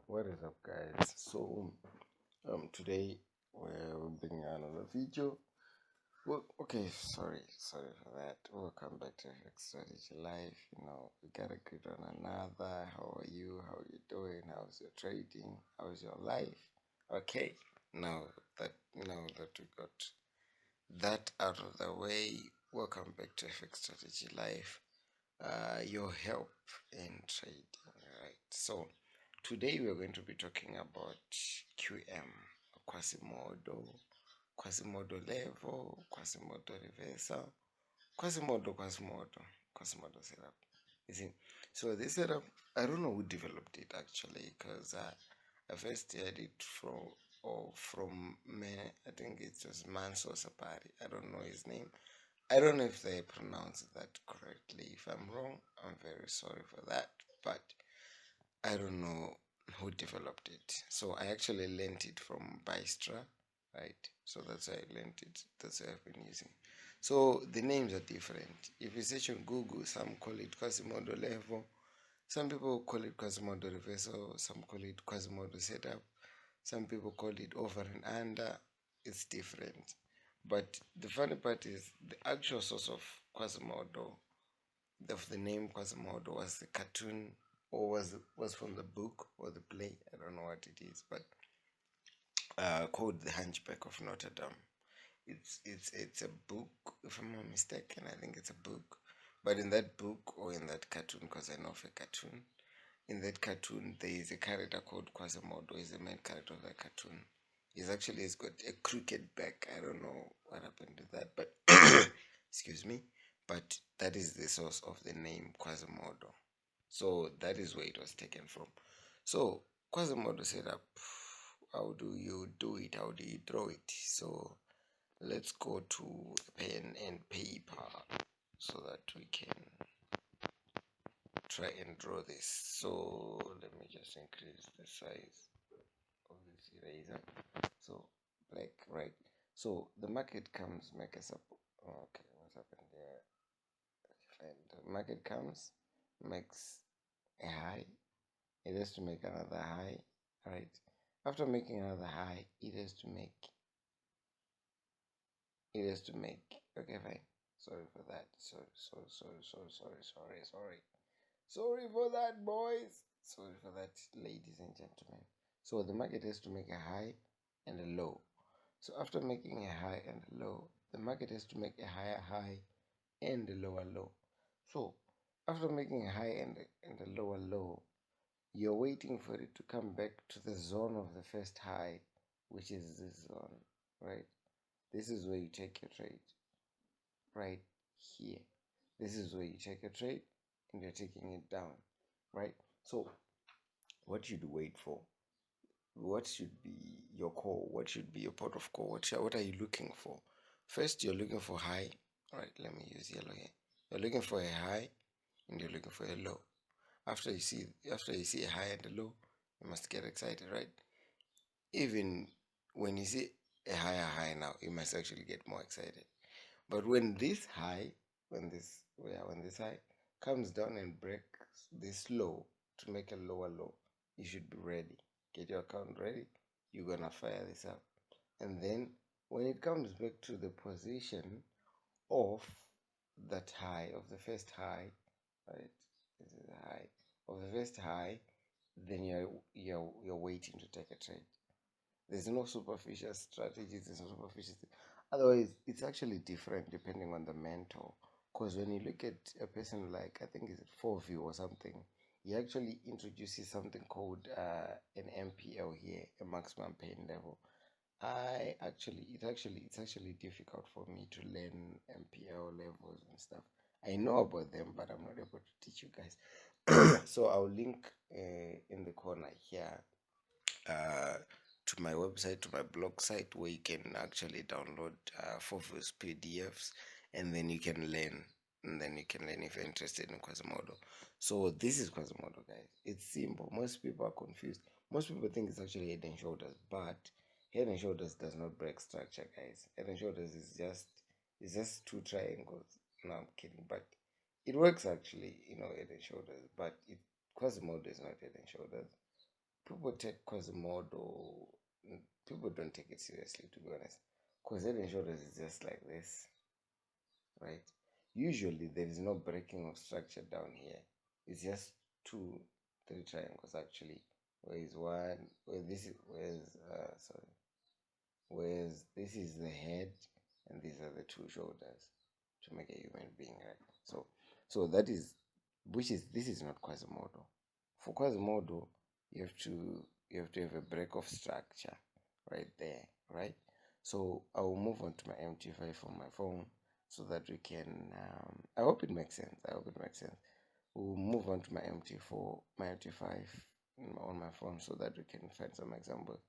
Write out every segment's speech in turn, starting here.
What is up, guys? So today we're bringing another video. Well, okay, sorry for that. Welcome back to Fxstrategylife. We gotta get on another. How are you? How are you doing? How's your trading? How's your life? Okay, now that we got that out of the way, welcome back to Fxstrategylife. Your help in trading, right? So today we're going to be talking about QM, Quasimodo level, Quasimodo reversal, Quasimodo setup. You see, so this setup, I don't know who developed it actually, because I first heard it from I think it was Manso Sapari. I don't know his name. I don't know if they pronounce that correctly. If I'm wrong, I'm very sorry for that. But I don't know who developed it. So I actually learned it from Bystra, right? So that's how I learned it. That's what I've been using. So the names are different. If you search on Google, some call it Quasimodo level. Some people call it Quasimodo reversal. Some call it Quasimodo setup. Some people call it over and under. It's different. But the funny part is the actual source of Quasimodo, of the name Quasimodo, was the cartoon, or was from the book or the play. I don't know what it is, but called The Hunchback of Notre Dame. It's a book, if I'm not mistaken. I think it's a book. But in that book, or in that cartoon, because I know of a cartoon, in that cartoon there is a character called Quasimodo. He's the main character of that cartoon. He's got a crooked back. I don't know what happened to that, but excuse me. But that is the source of the name Quasimodo. So that is where it was taken from. So Quasimodo setup. How do you do it? How do you draw it? So let's go to pen and paper so that we can try and draw this. So let me just increase the size of this eraser. So black, right? So the market comes, make a support. Okay, what's happened there? Fine. The market comes, makes a high. It has to make another high, right? After making another high, it has to make. Okay, fine. Sorry for that. Sorry for that, boys. Sorry for that, ladies and gentlemen. So the market has to make a high and a low. So after making a high and a low, the market has to make a higher high and a lower low. So after making a high and a lower low, you're waiting for it to come back to the zone of the first high, which is this zone, right? This is where you take your trade, right here. This is where you take a trade and you're taking it down, right? So what should you wait for? What should be your call? What should be your port of call? What are you looking for? First, you're looking for high. All right, let me use yellow here. You're looking for a high and you're looking for a low. After you see a high and a low, you must get excited, right? Even when you see a higher high now, you must actually get more excited. But when this high, when this high comes down and breaks this low to make a lower low, you should be ready. Get your account ready. You're gonna fire this up. And then when it comes back to the position of that high, of the first high, right? This is the high of the first high, then you're waiting to take a trade. There's no superficial strategies, there's no superficial. Otherwise, it's actually different depending on the mentor. Because when you look at a person like, I think it's 4view or something, he actually introduces something called an MPL here, a maximum pain level. It's actually difficult for me to learn MPL levels and stuff. I know about them, but I'm not able to teach you guys. So I'll link in the corner here to my website, to my blog site, where you can actually download 4views PDFs, and then you can learn. And then you can learn if you're interested in Quasimodo. So this is Quasimodo, guys. It's simple. Most people are confused. Most people think it's actually head and shoulders, but head and shoulders does not break structure, guys. Head and shoulders is just two triangles. No, I'm kidding, but it works actually, head and shoulders. But Quasimodo is not head and shoulders. people take Quasimodo. People don't take it seriously, to be honest. Because head and shoulders is just like this, right? Usually there is no breaking of structure down here. It's just two, three triangles actually. Where is one? Where this is? Where's sorry? Whereas this is the head, and these are the two shoulders to make a human being, right? So that is, which is, this is not Quasimodo. For Quasimodo, you have to have a break of structure right there, right? So I will move on to my MT5 on my phone so that we can. I hope it makes sense. I hope it makes sense. We'll move on to my MT4, my MT5 on my phone so that we can find some examples.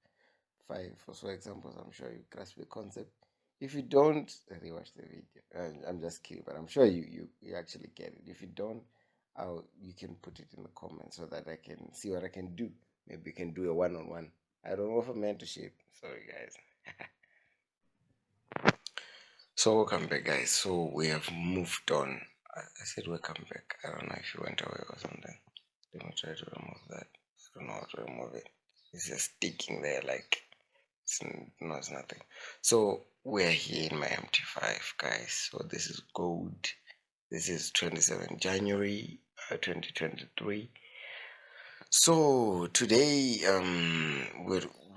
Five or so examples. I'm sure you grasp the concept. If you don't, rewatch the video. I'm just kidding, but I'm sure you actually get it. If you don't, you can put it in the comments so that I can see what I can do. Maybe we can do a one-on-one. I don't offer mentorship. Sorry, guys. So welcome back, guys. So we have moved on. I said welcome back. I don't know if you went away or something. Let me try to remove that. I don't know how to remove it. It's just sticking there like no, it's nothing. So we're here in my MT5, guys. So this is gold. This is 27 January 2023. So today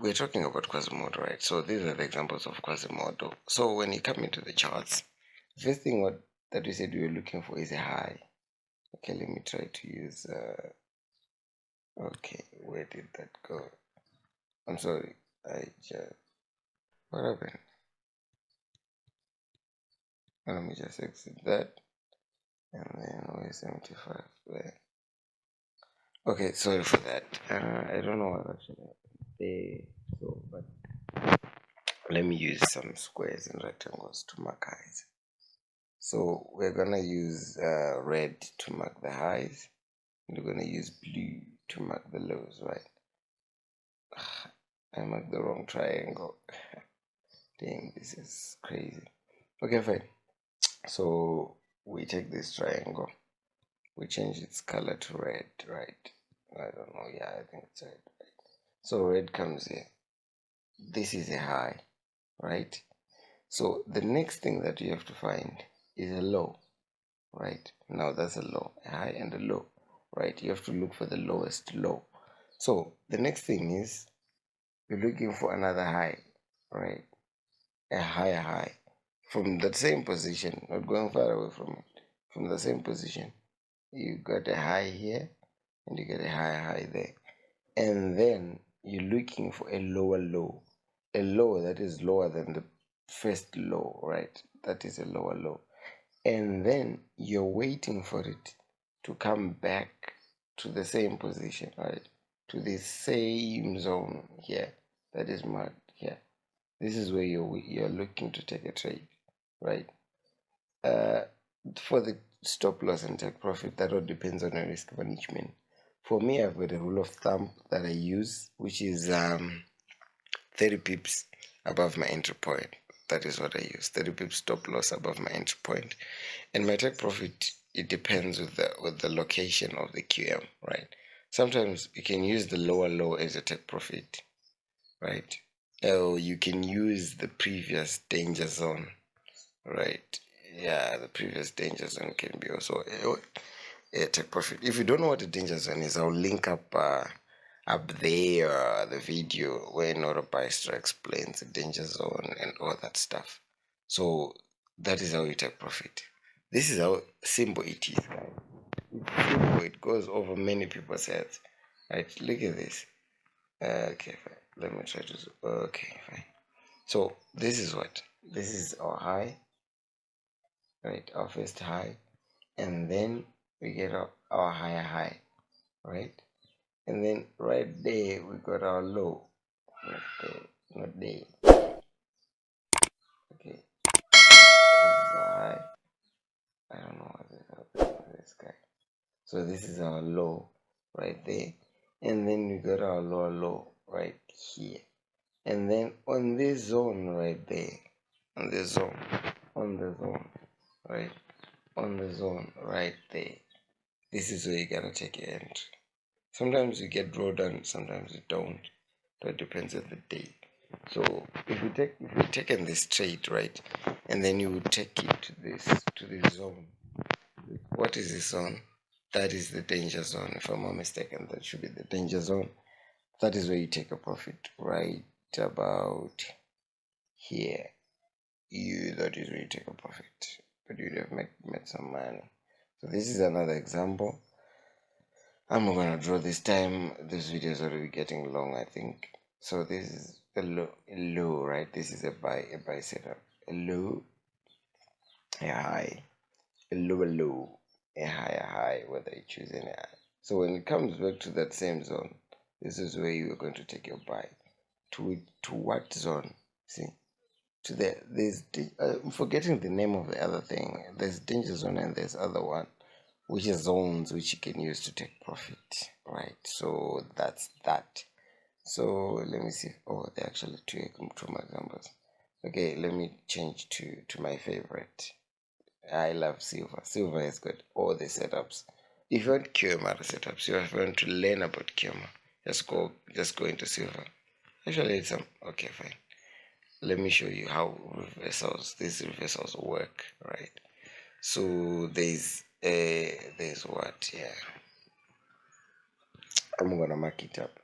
we're talking about Quasimodo, right? So these are the examples of Quasimodo. So when you come into the charts, the first thing that we said we were looking for is a high. Okay, let me try to use okay, where did that go? I'm sorry. What happened? Let me just exit that. And then where's 75 there? Okay, sorry for that. I don't know what actually happened there. So, but let me use some squares and rectangles to mark highs. So we're gonna use red to mark the highs, and we're gonna use blue to mark the lows, right? I marked the wrong triangle. Dang, this is crazy. Okay, fine. So we take this triangle, we change its color to red, right? I don't know. Yeah, I think it's red. So red comes here. This is a high, right? So the next thing that you have to find is a low, right? Now that's a low, a high and a low, right? You have to look for the lowest low. So the next thing is you're looking for another high, right? A higher high from that same position, not going far away from it. From the same position, you got a high here and you get a higher high there. And then you're looking for a lower low, a low that is lower than the first low, right? That is a lower low. And then you're waiting for it to come back to the same position, right? To the same zone here that is marked here. This is where you're looking to take a trade, right? Uh, for the stop loss and take profit, that all depends on your risk management. For me, I've got a rule of thumb that I use, which is 30 pips above my entry point. That is what I use. 30 pips stop loss above my entry point. And my take profit, it depends with the location of the QM, right? Sometimes you can use the lower low as a take profit, right? Or you can use the previous danger zone, right? Yeah, the previous danger zone can be also a take profit. If you don't know what a danger zone is, I'll link up there the video where Noropaistra explains the danger zone and all that stuff. So that is how you take profit. This is how simple it is, guys. It's simple. It goes over many people's heads. Right? Look at this. Okay, fine. Let me try to. Okay, fine. So this is what. This is our high, right? Our first high, and then we get our higher high, right? And then right there we got our low. Right there, not there. Okay, this is our high. I don't know what is happening with this guy. So this is our low right there, and then we got our lower low right here, and then on this zone right there, on the zone, right, on the zone right there. This is where you gotta take your entry. Sometimes you get drawdown, sometimes you don't. That depends on the day. So if you taken this trade, right, and then you take it to this zone. What is this zone? That is the danger zone. If I'm not mistaken, that should be the danger zone. That is where you take a profit, right about here. That is where you take a profit, but you'd have made some money. So this is another example. I'm not gonna draw this time. This video is already getting long, I think. So this is a low, right? This is a buy setup. A low, a high, a low, a high, whether you choose any high. So when it comes back to that same zone, this is where you are going to take your buy. To what zone? See, to I'm forgetting the name of the other thing. There's danger zone and there's other one, which is zones which you can use to take profit, right? So that's that. So let me see. Oh, they're actually two more examples. Okay, let me change to my favorite. I love silver. Silver is good. All the setups. If you want QMR setups, you have to learn about QMR. Just go into silver. Actually, it's okay, fine. Let me show you how these reversals work, right? So there's what? Yeah, I'm gonna mark it up.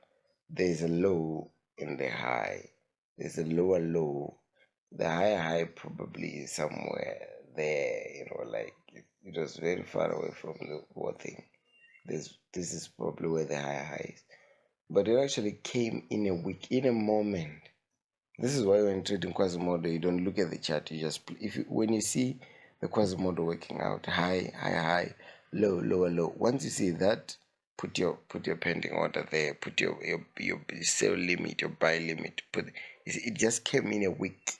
There's a low in the high. There's a lower low. The higher high probably is somewhere there. Like it was very far away from the whole thing. This is probably where the higher high is. But it actually came in a week, in a moment. This is why when trading Quasimodo, you don't look at the chart. You just when you see the Quasimodo working out, high, low, lower, low. Once you see that, put your pending order there. Put your sell limit, your buy limit. You see, it just came in a week,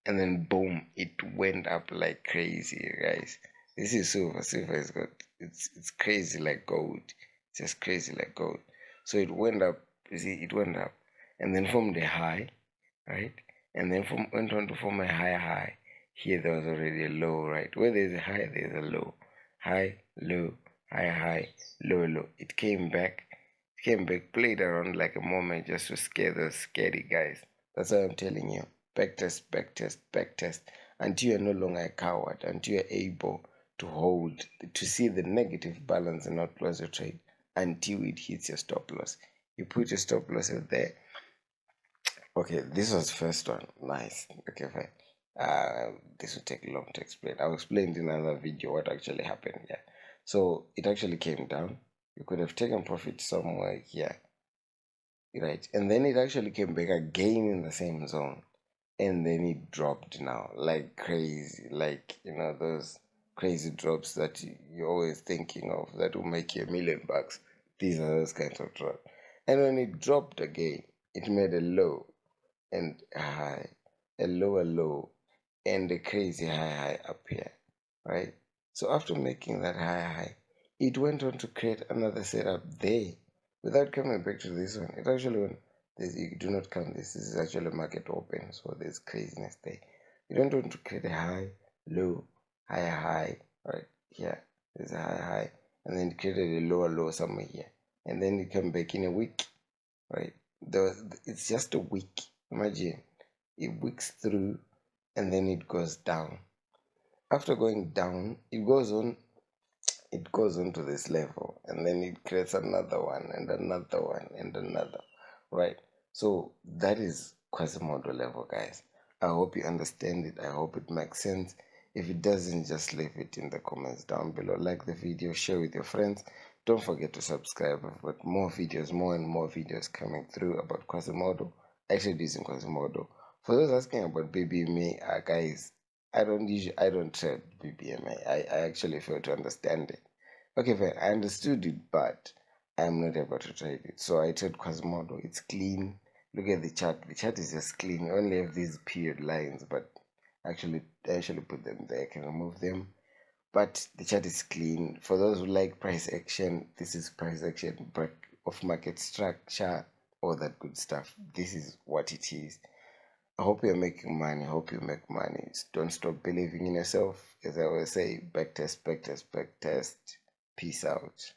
and then boom, it went up like crazy, guys. This is silver. Silver is good. It's crazy like gold. It's just crazy like gold. So it went up. You see, it went up, and then from the high, right? And then went on to form a higher high. Here there was already a low, right? Where there's a high, there's a low. High, low, high, low, low. It came back, played around like a moment just to scare those scary guys. That's what I'm telling you. Backtest, backtest, backtest. Until you're no longer a coward, until you're able to to see the negative balance and not lose your trade until it hits your stop loss. You put your stop loss there. Okay, this was first one. Nice. Okay, fine. This will take long to explain. I'll explain in another video what actually happened. Yeah. So it actually came down. You could have taken profit somewhere here, right? And then it actually came back again in the same zone, and then it dropped now like crazy, like those crazy drops that you're always thinking of that will make you $1,000,000. These are those kinds of drops. And when it dropped again, it made a low and high, a lower low, and a crazy high up here, right? So after making that high, it went on to create another setup there without coming back to this one. It actually went. You do not count this. This is actually market open, so there's craziness there. You don't want to create a high, low, high, right here. There's a high, and then it created a lower low somewhere here, and then it came back in a week, right? It's just a week. Imagine it weeks through and then it goes down. After going down, it goes on to this level and then it creates another one and another one and another, right? So that is Quasimodo level, guys. I hope you understand it. I hope it makes sense. If it doesn't, just leave it in the comments down below. Like the video, share with your friends. Don't forget to subscribe. I've got more videos, more and more videos coming through about Quasimodo, actually using Quasimodo. For those asking about BBMA, guys, I don't trade BBMA. I actually fail to understand it. Okay, fine. I understood it, but I'm not able to trade it. So I trade Quasimodo. It's clean. Look at the chart. The chart is just clean. You only have these period lines, but I actually put them there. I can remove them. But the chart is clean. For those who like price action, this is price action, but of market structure, all that good stuff. This is what it is. I hope you're making money. I hope you make money. Don't stop believing in yourself. As I always say, back test, back test, back test. Peace out.